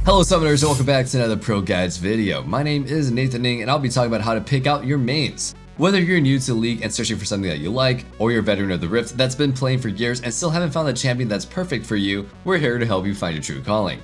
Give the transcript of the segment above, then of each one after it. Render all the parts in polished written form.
Hello Summoners, and welcome back to another ProGuides video. My name is Nathaning, and I'll be talking about how to pick out your mains. Whether you're new to the league and searching for something that you like, or you're a veteran of the Rift that's been playing for years and still haven't found the champion that's perfect for you, we're here to help you find your true calling.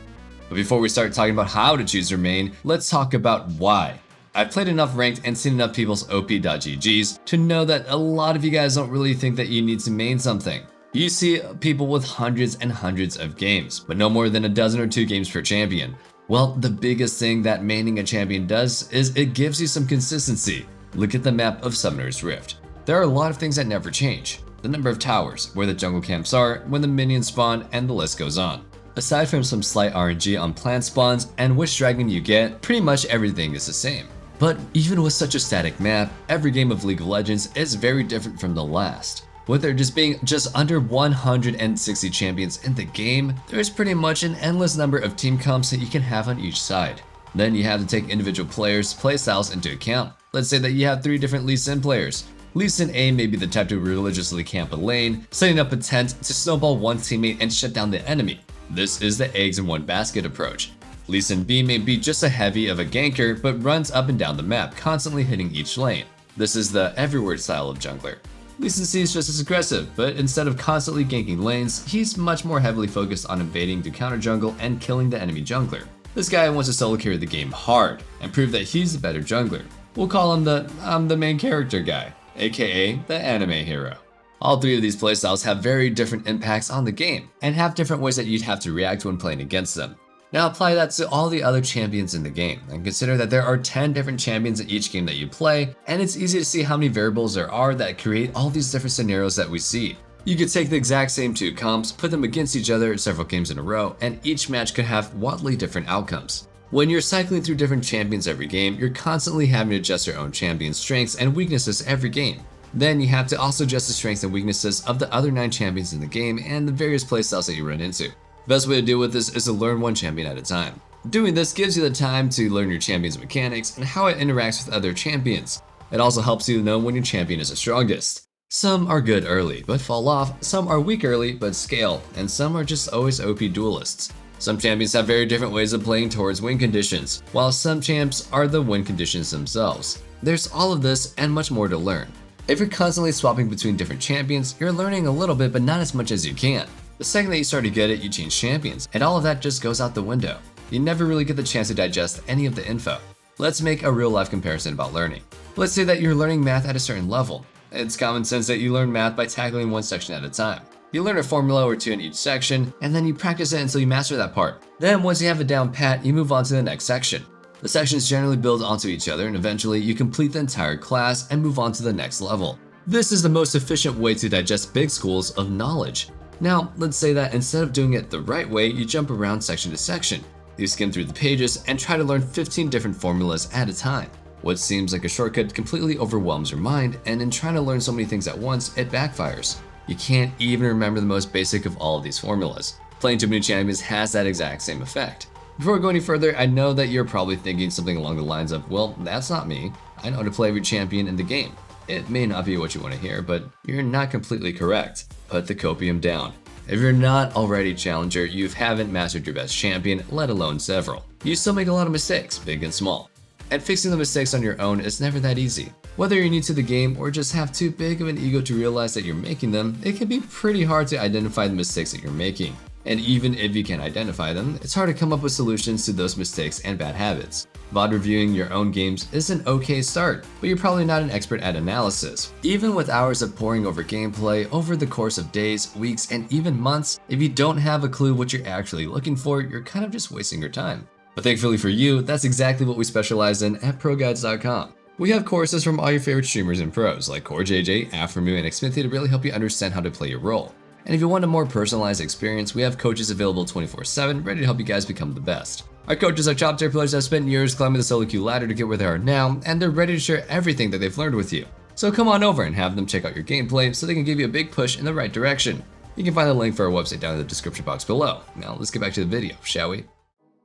But before we start talking about how to choose your main, let's talk about why. I've played enough ranked and seen enough people's OP.GGs to know that a lot of you guys don't really think that you need to main something. You see people with hundreds and hundreds of games, but no more than a dozen or two games per champion. Well, the biggest thing that maining a champion does is it gives you some consistency. Look at the map of Summoner's Rift. There are a lot of things that never change. The number of towers, where the jungle camps are, when the minions spawn, and the list goes on. Aside from some slight RNG on plant spawns and which dragon you get, pretty much everything is the same. But even with such a static map, every game of League of Legends is very different from the last. With there being just under 160 champions in the game, there's pretty much an endless number of team comps that you can have on each side. Then you have to take individual players' playstyles into account. Let's say that you have 3 different Lee Sin players. Lee Sin A may be the type to religiously camp a lane, setting up a tent to snowball one teammate and shut down the enemy. This is the eggs in one basket approach. Lee Sin B may be just a heavy of a ganker, but runs up and down the map, constantly hitting each lane. This is the everywhere style of jungler. Lee Sin C is just as aggressive, but instead of constantly ganking lanes, he's much more heavily focused on invading to counter jungle and killing the enemy jungler. This guy wants to solo carry the game hard and prove that he's the better jungler. We'll call him the main character guy, aka the anime hero. All 3 of these playstyles have very different impacts on the game and have different ways that you'd have to react when playing against them. Now apply that to all the other champions in the game, and consider that there are 10 different champions in each game that you play, and it's easy to see how many variables there are that create all these different scenarios that we see. You could take the exact same 2 comps, put them against each other several games in a row, and each match could have wildly different outcomes. When you're cycling through different champions every game, you're constantly having to adjust your own champion's strengths and weaknesses every game. Then you have to also adjust the strengths and weaknesses of the other 9 champions in the game and the various playstyles that you run into. The best way to deal with this is to learn one champion at a time. Doing this gives you the time to learn your champion's mechanics and how it interacts with other champions. It also helps you know when your champion is the strongest. Some are good early, but fall off, some are weak early, but scale, and some are just always OP duelists. Some champions have very different ways of playing towards win conditions, while some champs are the win conditions themselves. There's all of this and much more to learn. If you're constantly swapping between different champions, you're learning a little bit, but not as much as you can. The second that you start to get it, you change champions, and all of that just goes out the window. You never really get the chance to digest any of the info. Let's make a real life comparison about learning. Let's say that you're learning math at a certain level. It's common sense that you learn math by tackling one section at a time. You learn a formula or 2 in each section, and then you practice it until you master that part. Then once you have it down pat, you move on to the next section. The sections generally build onto each other, and eventually you complete the entire class and move on to the next level. This is the most efficient way to digest big schools of knowledge. Now, let's say that instead of doing it the right way, you jump around section to section. You skim through the pages and try to learn 15 different formulas at a time. What seems like a shortcut completely overwhelms your mind, and in trying to learn so many things at once, it backfires. You can't even remember the most basic of all of these formulas. Playing too many champions has that exact same effect. Before we go any further, I know that you're probably thinking something along the lines of, well, that's not me. I know how to play every champion in the game. It may not be what you want to hear, but you're not completely correct. Put the copium down. If you're not already a challenger, you haven't mastered your best champion, let alone several. You still make a lot of mistakes, big and small. And fixing the mistakes on your own is never that easy. Whether you're new to the game or just have too big of an ego to realize that you're making them, it can be pretty hard to identify the mistakes that you're making. And even if you can identify them, it's hard to come up with solutions to those mistakes and bad habits. VOD reviewing your own games is an okay start, but you're probably not an expert at analysis. Even with hours of poring over gameplay over the course of days, weeks, and even months, if you don't have a clue what you're actually looking for, you're kind of just wasting your time. But thankfully for you, that's exactly what we specialize in at ProGuides.com. We have courses from all your favorite streamers and pros like CoreJJ, Afremu, and Xmithy to really help you understand how to play your role. And if you want a more personalized experience, we have coaches available 24/7, ready to help you guys become the best. Our coaches are top tier players that have spent years climbing the solo queue ladder to get where they are now, and they're ready to share everything that they've learned with you. So come on over and have them check out your gameplay so they can give you a big push in the right direction. You can find the link for our website down in the description box below. Now let's get back to the video, shall we?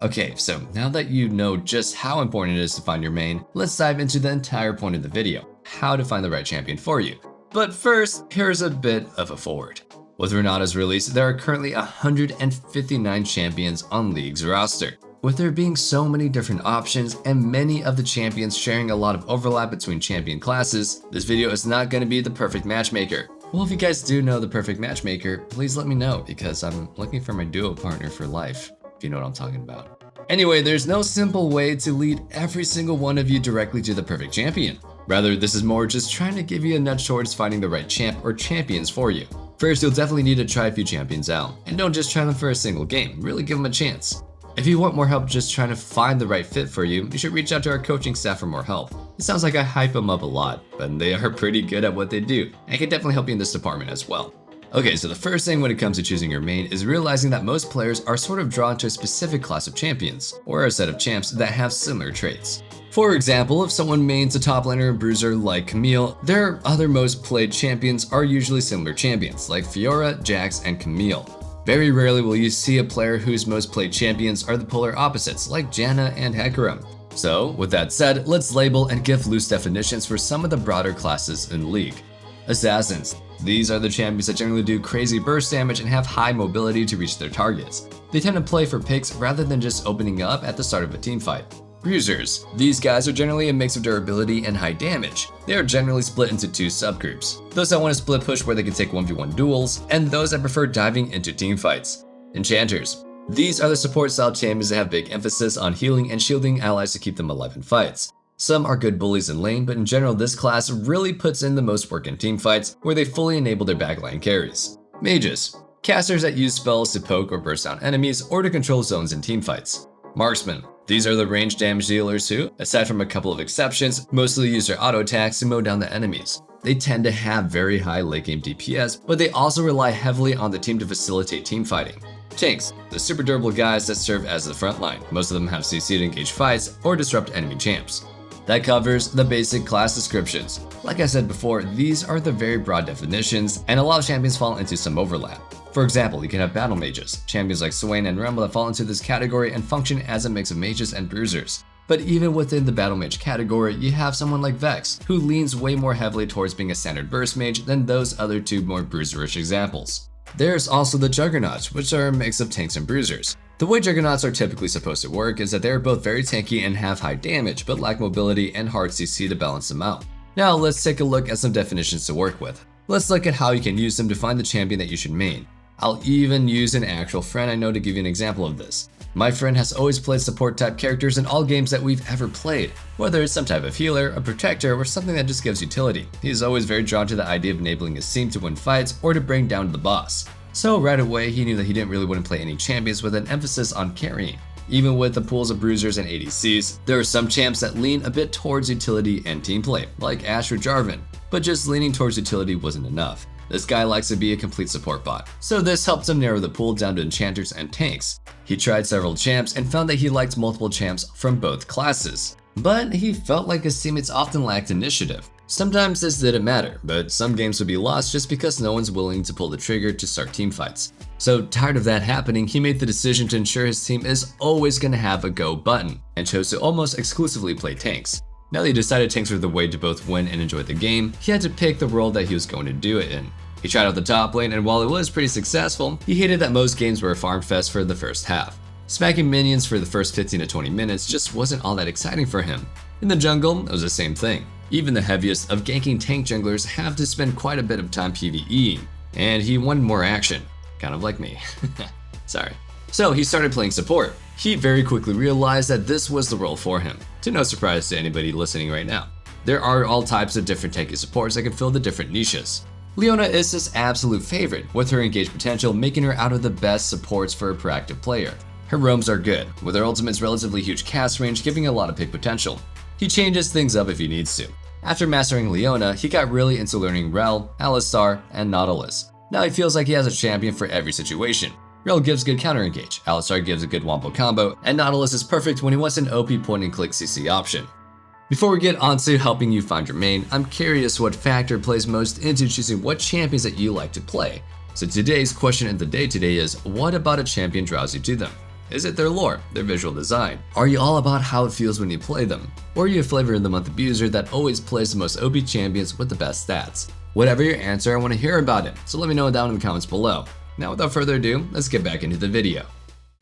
Okay, so now that you know just how important it is to find your main, let's dive into the entire point of the video, how to find the right champion for you. But first, here's a bit of a forward. With Renata's release, there are currently 159 champions on League's roster. With there being so many different options and many of the champions sharing a lot of overlap between champion classes, this video is not going to be the perfect matchmaker. Well, if you guys do know the perfect matchmaker, please let me know because I'm looking for my duo partner for life, if you know what I'm talking about. Anyway, there's no simple way to lead every single one of you directly to the perfect champion. Rather, this is more just trying to give you a nudge towards finding the right champ or champions for you. First, you'll definitely need to try a few champions out, and don't just try them for a single game, really give them a chance. If you want more help just trying to find the right fit for you, you should reach out to our coaching staff for more help. It sounds like I hype them up a lot, but they are pretty good at what they do, and can definitely help you in this department as well. Okay, so the first thing when it comes to choosing your main is realizing that most players are sort of drawn to a specific class of champions, or a set of champs that have similar traits. For example, if someone mains a top laner and bruiser like Camille, their other most played champions are usually similar champions like Fiora, Jax, and Camille. Very rarely will you see a player whose most played champions are the polar opposites like Janna and Hecarim. So, with that said, let's label and give loose definitions for some of the broader classes in League. Assassins. These are the champions that generally do crazy burst damage and have high mobility to reach their targets. They tend to play for picks rather than just opening up at the start of a teamfight. Bruisers. These guys are generally a mix of durability and high damage. They are generally split into two subgroups. Those that want to split push where they can take 1v1 duels, and those that prefer diving into teamfights. Enchanters. These are the support style champions that have big emphasis on healing and shielding allies to keep them alive in fights. Some are good bullies in lane, but in general this class really puts in the most work in teamfights where they fully enable their backline carries. Mages. Casters that use spells to poke or burst down enemies or to control zones in teamfights. Marksmen. These are the ranged damage dealers who, aside from a couple of exceptions, mostly use their auto attacks to mow down the enemies. They tend to have very high late game DPS, but they also rely heavily on the team to facilitate team fighting. Tanks, the super durable guys that serve as the front line. Most of them have CC to engage fights or disrupt enemy champs. That covers the basic class descriptions. Like I said before, these are the very broad definitions, and a lot of champions fall into some overlap. For example, you can have battle mages, champions like Swain and Rumble that fall into this category and function as a mix of mages and bruisers. But even within the battle mage category, you have someone like Vex, who leans way more heavily towards being a standard burst mage than those other two more bruiserish examples. There's also the Juggernauts, which are a mix of tanks and bruisers. The way Juggernauts are typically supposed to work is that they are both very tanky and have high damage, but lack mobility and hard CC to balance them out. Now let's take a look at some definitions to work with. Let's look at how you can use them to find the champion that you should main. I'll even use an actual friend I know to give you an example of this. My friend has always played support type characters in all games that we've ever played, whether it's some type of healer, a protector, or something that just gives utility. He's always very drawn to the idea of enabling his team to win fights or to bring down the boss. So right away he knew that he didn't really want to play any champions with an emphasis on carrying. Even with the pools of bruisers and ADCs, there are some champs that lean a bit towards utility and team play, like Ashe or Jarvan, but just leaning towards utility wasn't enough. This guy likes to be a complete support bot, so this helped him narrow the pool down to enchanters and tanks. He tried several champs and found that he liked multiple champs from both classes. But he felt like his teammates often lacked initiative. Sometimes this didn't matter, but some games would be lost just because no one's willing to pull the trigger to start teamfights. So tired of that happening, he made the decision to ensure his team is always going to have a go button, and chose to almost exclusively play tanks. Now that he decided tanks were the way to both win and enjoy the game, he had to pick the role that he was going to do it in. He tried out the top lane, and while it was pretty successful, he hated that most games were a farm fest for the first half. Smacking minions for the first 15 to 20 minutes just wasn't all that exciting for him. In the jungle, it was the same thing. Even the heaviest of ganking tank junglers have to spend quite a bit of time PvEing, and he wanted more action. Kind of like me. Sorry. So he started playing support. He very quickly realized that this was the role for him, to no surprise to anybody listening right now. There are all types of different tanky supports that can fill the different niches. Leona is his absolute favorite, with her engaged potential making her out of the best supports for a proactive player. Her roams are good, with her ultimate's relatively huge cast range giving a lot of pick potential. He changes things up if he needs to. After mastering Leona, he got really into learning Rell, Alistar, and Nautilus. Now he feels like he has a champion for every situation. Rell gives good counter engage, Alistar gives a good wombo combo, and Nautilus is perfect when he wants an OP point and click CC option. Before we get on to helping you find your main, I'm curious what factor plays most into choosing what champions that you like to play. So today's question of the day today is, what about a champion draws you to them? Is it their lore, their visual design? Are you all about how it feels when you play them? Or are you a flavor of the month abuser that always plays the most OP champions with the best stats? Whatever your answer, I want to hear about it, so let me know down in the comments below. Now without further ado, let's get back into the video.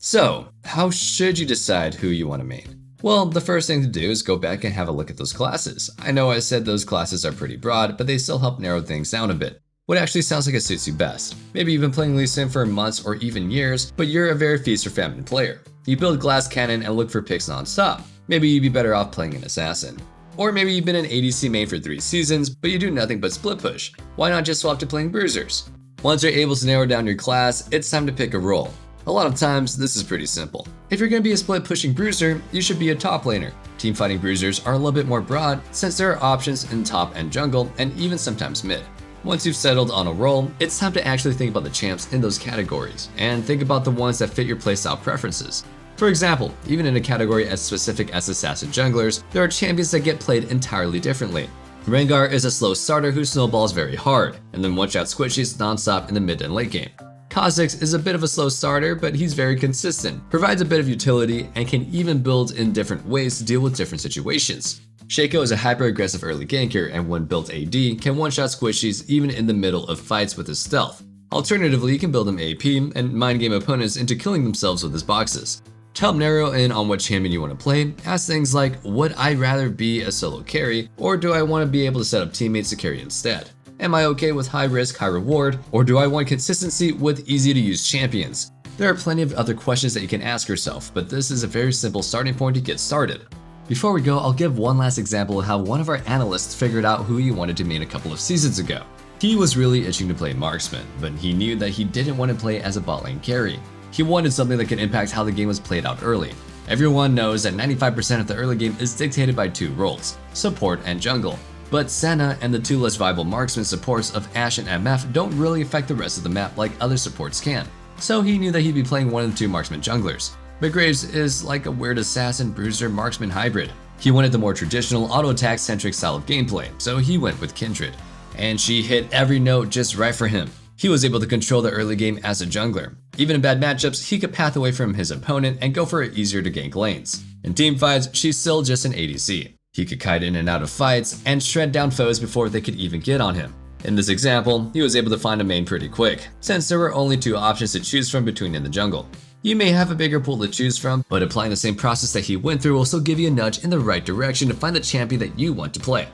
So, how should you decide who you want to main? Well, the first thing to do is go back and have a look at those classes. I know I said those classes are pretty broad, but they still help narrow things down a bit. What actually sounds like it suits you best? Maybe you've been playing Lee Sin for months or even years, but you're a very feast or famine player. You build glass cannon and look for picks non-stop. Maybe you'd be better off playing an assassin. Or maybe you've been an ADC main for 3 seasons, but you do nothing but split push. Why not just swap to playing bruisers? Once you're able to narrow down your class, it's time to pick a role. A lot of times, this is pretty simple. If you're going to be a split pushing bruiser, you should be a top laner. Team fighting bruisers are a little bit more broad since there are options in top and jungle, and even sometimes mid. Once you've settled on a role, it's time to actually think about the champs in those categories, and think about the ones that fit your playstyle preferences. For example, even in a category as specific as assassin junglers, there are champions that get played entirely differently. Rengar is a slow starter who snowballs very hard, and then one-shot squishies non-stop in the mid and late game. Kha'Zix is a bit of a slow starter, but he's very consistent, provides a bit of utility, and can even build in different ways to deal with different situations. Shaco is a hyper-aggressive early ganker, and when built AD, can one-shot squishies even in the middle of fights with his stealth. Alternatively, you can build him AP and mind game opponents into killing themselves with his boxes. To help narrow in on what champion you want to play, ask things like, would I rather be a solo carry, or do I want to be able to set up teammates to carry instead? Am I okay with high risk, high reward, or do I want consistency with easy to use champions? There are plenty of other questions that you can ask yourself, but this is a very simple starting point to get started. Before we go, I'll give one last example of how one of our analysts figured out who he wanted to main a couple of seasons ago. He was really itching to play Marksman, but he knew that he didn't want to play as a bot lane carry. He wanted something that could impact how the game was played out early. Everyone knows that 95% of the early game is dictated by 2 roles, support and jungle. But Senna and the 2 less viable marksman supports of Ashe and MF don't really affect the rest of the map like other supports can. So he knew that he'd be playing one of the 2 marksman junglers. But Graves is like a weird assassin bruiser marksman hybrid. He wanted the more traditional auto-attack centric style of gameplay, so he went with Kindred. And she hit every note just right for him. He was able to control the early game as a jungler. Even in bad matchups, he could path away from his opponent and go for easier to gank lanes. In teamfights, she's still just an ADC. He could kite in and out of fights and shred down foes before they could even get on him. In this example, he was able to find a main pretty quick, since there were only 2 options to choose from between in the jungle. You may have a bigger pool to choose from, but applying the same process that he went through will still give you a nudge in the right direction to find the champion that you want to play.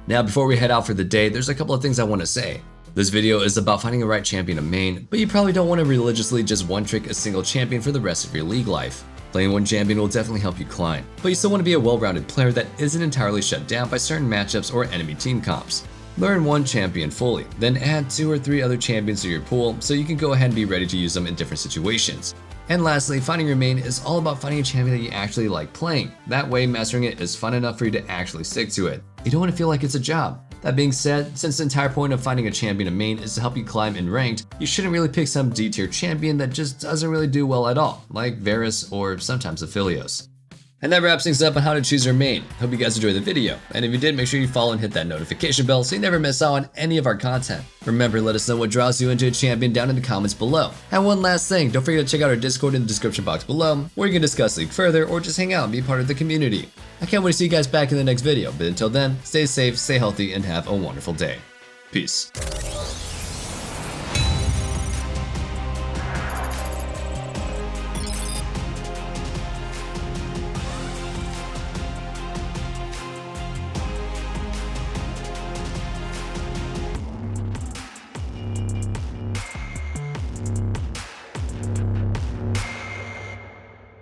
Now, before we head out for the day, there's a couple of things I want to say. This video is about finding the right champion to main, but you probably don't want to religiously just one-trick a single champion for the rest of your league life. Playing one champion will definitely help you climb, but you still want to be a well-rounded player that isn't entirely shut down by certain matchups or enemy team comps. Learn one champion fully, then add 2 or 3 other champions to your pool so you can go ahead and be ready to use them in different situations. And lastly, finding your main is all about finding a champion that you actually like playing. That way, mastering it is fun enough for you to actually stick to it. You don't want to feel like it's a job. That being said, since the entire point of finding a champion to main is to help you climb in ranked, you shouldn't really pick some D-tier champion that just doesn't really do well at all, like Varus or sometimes Aphelios. And that wraps things up on how to choose your main. Hope you guys enjoyed the video, and if you did, make sure you follow and hit that notification bell so you never miss out on any of our content. Remember, let us know what draws you into a champion down in the comments below. And one last thing, don't forget to check out our Discord in the description box below, where you can discuss League further or just hang out and be part of the community. I can't wait to see you guys back in the next video, but until then, stay safe, stay healthy, and have a wonderful day. Peace.